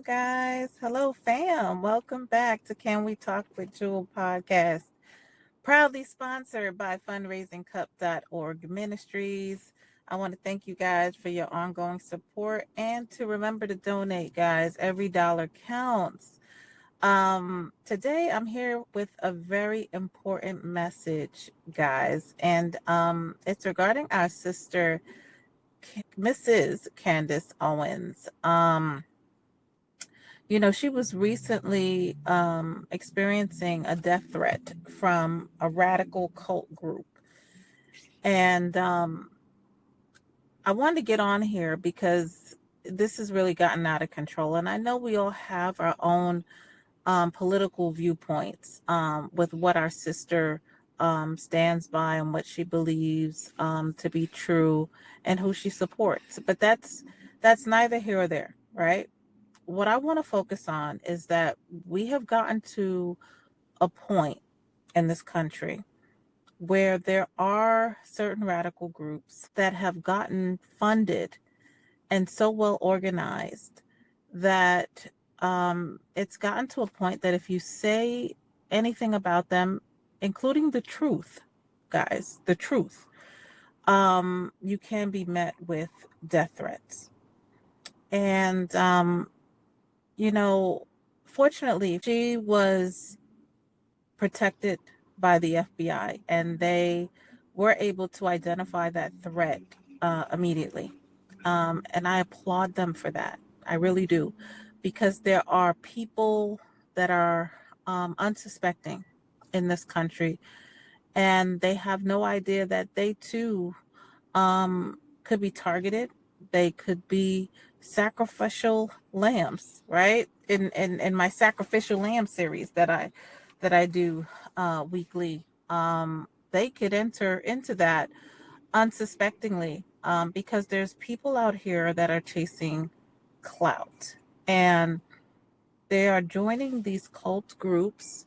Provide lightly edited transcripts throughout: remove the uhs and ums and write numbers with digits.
guys. Hello, fam. Welcome back to Can We Talk with Juel podcast, proudly sponsored by fundraisingcup.org ministries. I want to thank you guys for your ongoing support and to remember to donate, guys. Every dollar counts. Today I'm here with a very important message, guys, and it's regarding our sister, Mrs. Candace Owens. She was recently experiencing a death threat from a radical cult group. And I wanted to get on here because this has really gotten out of control. And I know we all have our own political viewpoints with what our sister stands by and what she believes to be true and who she supports. But that's neither here or there, right? What I want to focus on is that we have gotten to a point in this country where there are certain radical groups that have gotten funded and so well organized that it's gotten to a point that if you say anything about them, including the truth, guys, the truth, you can be met with death threats. And you know, fortunately, she was protected by the FBI and they were able to identify that threat immediately. And I applaud them for that. I really do. Because there are people that are unsuspecting in this country and they have no idea that they too could be targeted. They could be sacrificial lambs, right? In my sacrificial lamb series that I do weekly, they could enter into that unsuspectingly because there's people out here that are chasing clout and they are joining these cult groups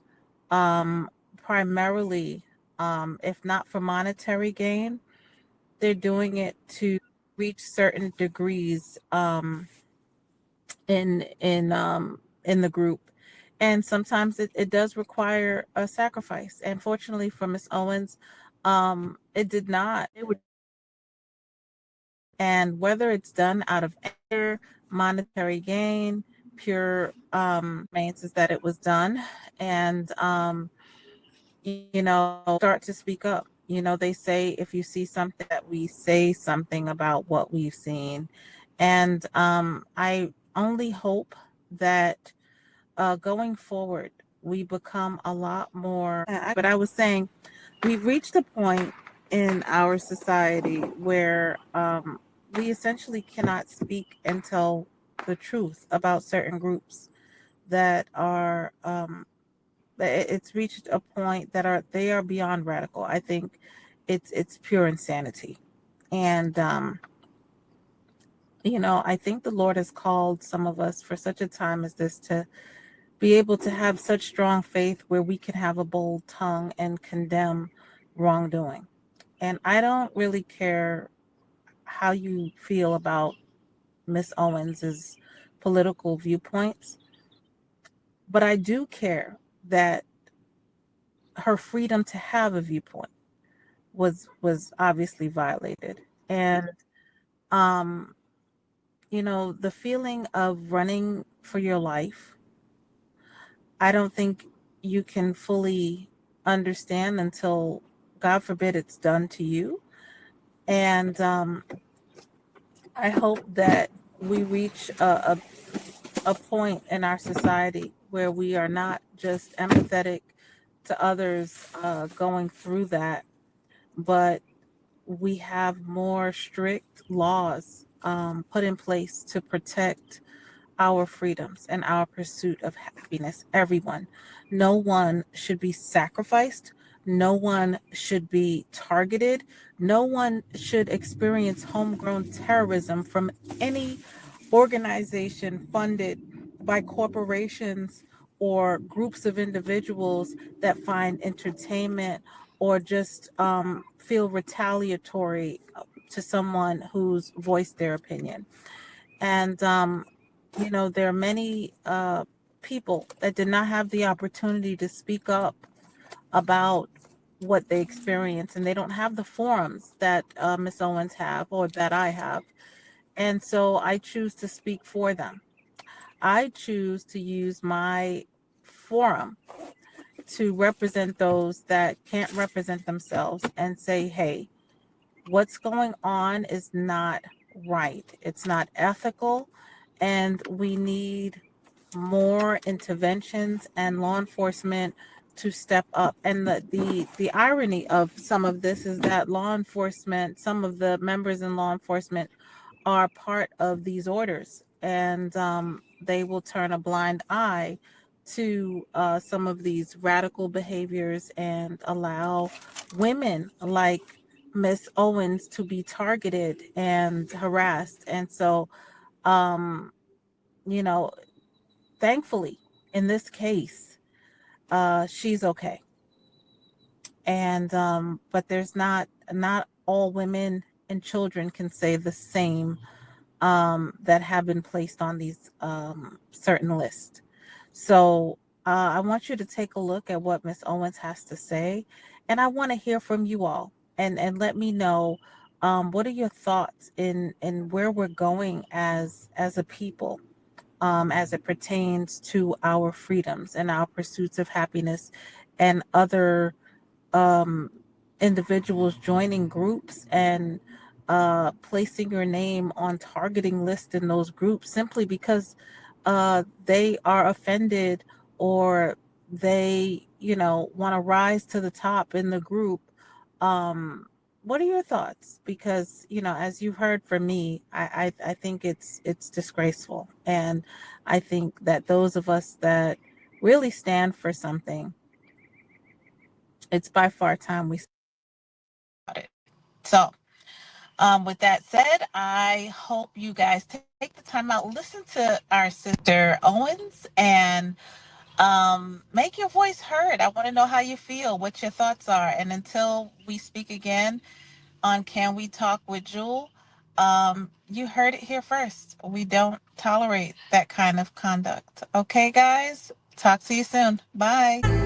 primarily, if not for monetary gain, they're doing it to reach certain degrees in the group, and sometimes it does require a sacrifice. And fortunately for Miss Owens, it did not. And whether it's done out of anger, monetary gain, pure remains is that it was done, and start to speak up. They say if you see something, that we say something about what we've seen. And I only hope that going forward, we become a lot more. But I was saying, we've reached a point in our society where we essentially cannot speak and tell the truth about certain groups that are it's reached a point that they are beyond radical. I think it's pure insanity. And I think the Lord has called some of us for such a time as this to be able to have such strong faith where we can have a bold tongue and condemn wrongdoing. And I don't really care how you feel about Miss Owens's political viewpoints, but I do care that her freedom to have a viewpoint was obviously violated. And um the feeling of running for your life, I don't think you can fully understand until, God forbid, it's done to you. And I hope that we reach a point in our society where we are not just empathetic to others going through that, but we have more strict laws put in place to protect our freedoms and our pursuit of happiness. Everyone. No one should be sacrificed. No one should be targeted. No one should experience homegrown terrorism from any organization funded by corporations or groups of individuals that find entertainment or just feel retaliatory to someone who's voiced their opinion. And there are many people that did not have the opportunity to speak up about what they experience, and they don't have the forums that Miss Owens have or that I have. And so I choose to speak for them. I choose to use my forum to represent those that can't represent themselves and say, hey, what's going on is not right. It's not ethical, and we need more interventions and law enforcement to step up. And the irony of some of this is that law enforcement, some of the members in law enforcement are part of these orders, and they will turn a blind eye to some of these radical behaviors and allow women like Miss Owens to be targeted and harassed. And so, um, you know, thankfully, in this case, she's okay. And but there's not all women and children can say the same, that have been placed on these certain lists. So I want you to take a look at what Miss Owens has to say, and I want to hear from you all, and let me know, what are your thoughts in where we're going as a people, as it pertains to our freedoms and our pursuits of happiness, and other um, individuals joining groups and placing your name on targeting lists in those groups simply because they are offended, or they, want to rise to the top in the group. Um, what are your thoughts? Because, as you've heard from me, I think it's disgraceful. And I think that those of us that really stand for something, it's by far time we started. So, with that said, I hope you guys take the time out, listen to our sister Owens, and make your voice heard. I want to know how you feel, what your thoughts are. And until we speak again on Can We Talk with Juel, you heard it here first. We don't tolerate that kind of conduct. Okay, guys? Talk to you soon. Bye.